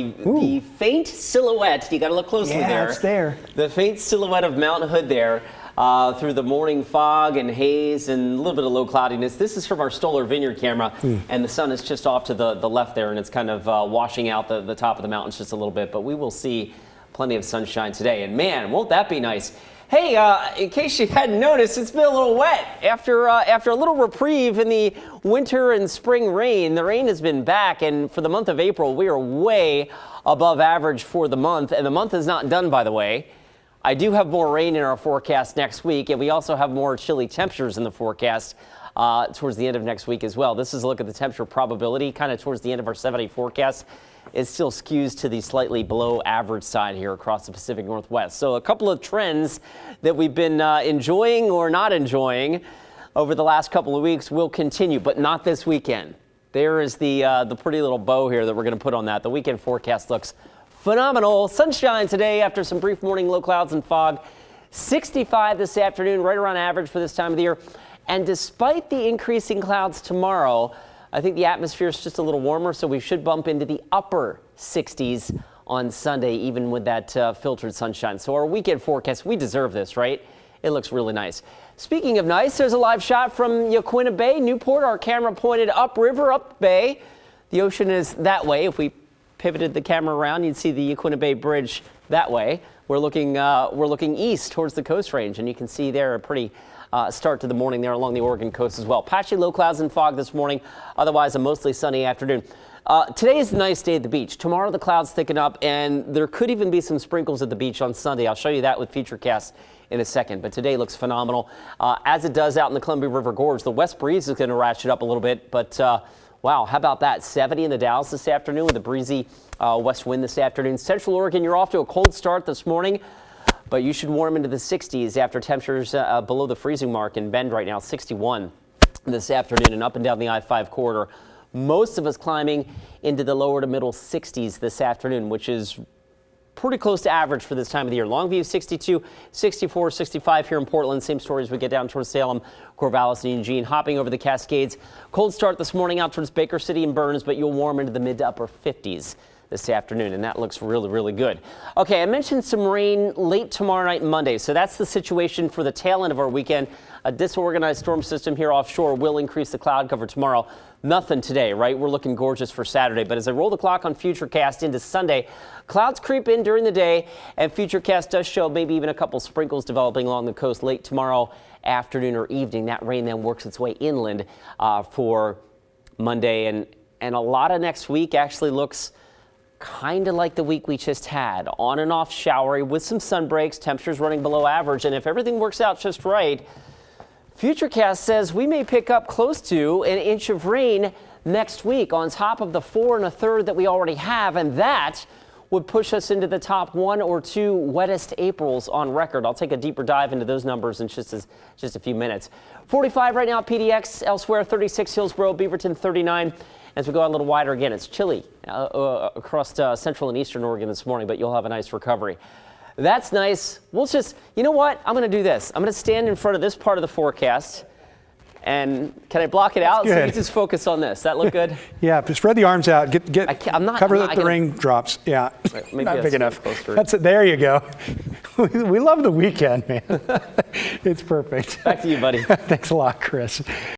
The faint silhouette, you got to look closely there. Yeah, it's there. The faint silhouette of Mount Hood there through the morning fog and haze and a little bit of low cloudiness. This is from our Stoller Vineyard camera, and the sun is just off to the left there, and it's kind of washing out the top of the mountains just a little bit, but we will see plenty of sunshine today. And man, won't that be nice? Hey, in case you hadn't noticed, it's been a little wet. After a little reprieve in the winter and spring rain, the rain has been back, and for the month of April, we are way above average for the month, and the month is not done, by the way. I do have more rain in our forecast next week, and we also have more chilly temperatures in the forecast towards the end of next week as well. This is a look at the temperature probability, kind of towards the end of our 7-day forecast. It still skews to the slightly below average side here across the Pacific Northwest. So a couple of trends that we've been enjoying or not enjoying over the last couple of weeks will continue, but not this weekend. There is the pretty little bow here that we're going to put on that. The weekend forecast looks phenomenal. Sunshine today after some brief morning low clouds and fog. 65 this afternoon, right around average for this time of the year. And despite the increasing clouds tomorrow, I think the atmosphere is just a little warmer, so we should bump into the upper 60s on Sunday, even with that filtered sunshine. So our weekend forecast, we deserve this, right? It looks really nice. Speaking of nice, there's a live shot from Yaquina Bay, Newport. Our camera pointed upriver, up bay. The ocean is that way. If we pivoted the camera around, you'd see the Yaquina Bay Bridge that way. We're looking east towards the Coast Range, and you can see there a pretty start to the morning there along the Oregon coast as well. Patchy low clouds and fog this morning, otherwise a mostly sunny afternoon. Today is a nice day at the beach. Tomorrow the clouds thicken up, and there could even be some sprinkles at the beach on Sunday. I'll show you that with Futurecast in a second, but today looks phenomenal. As it does out in the Columbia River Gorge, the west breeze is going to ratchet up a little bit, but wow, how about that? 70 in the Dalles this afternoon with a breezy west wind this afternoon. Central Oregon, you're off to a cold start this morning, but you should warm into the 60s after temperatures below the freezing mark in Bend right now, 61 this afternoon and up and down the I-5 corridor. Most of us climbing into the lower to middle 60s this afternoon, which is pretty close to average for this time of the year. Longview 62, 64, 65 here in Portland. Same story as we get down towards Salem, Corvallis, and Eugene. Hopping over the Cascades. Cold start this morning out towards Baker City and Burns, but you'll warm into the mid to upper 50s this afternoon, and that looks really, really good. Okay, I mentioned some rain late tomorrow night and Monday, so that's the situation for the tail end of our weekend. A disorganized storm system here offshore will increase the cloud cover tomorrow. Nothing today, right? We're looking gorgeous for Saturday, but as I roll the clock on Futurecast into Sunday, clouds creep in during the day, and Futurecast does show maybe even a couple sprinkles developing along the coast late tomorrow afternoon or evening. That rain then works its way inland for Monday, and a lot of next week actually looks kind of like the week we just had. On and off showery with some sun breaks, temperatures running below average, and if everything works out just right, Futurecast says we may pick up close to an inch of rain next week on top of the 4 1/3 that we already have, and that would push us into the top 1 or 2 wettest Aprils on record. I'll take a deeper dive into those numbers in just a few minutes. 45 right now at PDX, elsewhere 36 Hillsborough, Beaverton 39. As we go out a little wider again, it's chilly across central and eastern Oregon this morning, but you'll have a nice recovery. That's nice. We'll just, you know what? I'm going to do this. I'm going to stand in front of this part of the forecast. And can I block it out? So you just focus on this. That look good? Yeah, spread the arms out. Cover the raindrops. Yeah, right, maybe not big enough. That's it. There you go. We love the weekend, man. It's perfect. Back to you, buddy. Thanks a lot, Chris.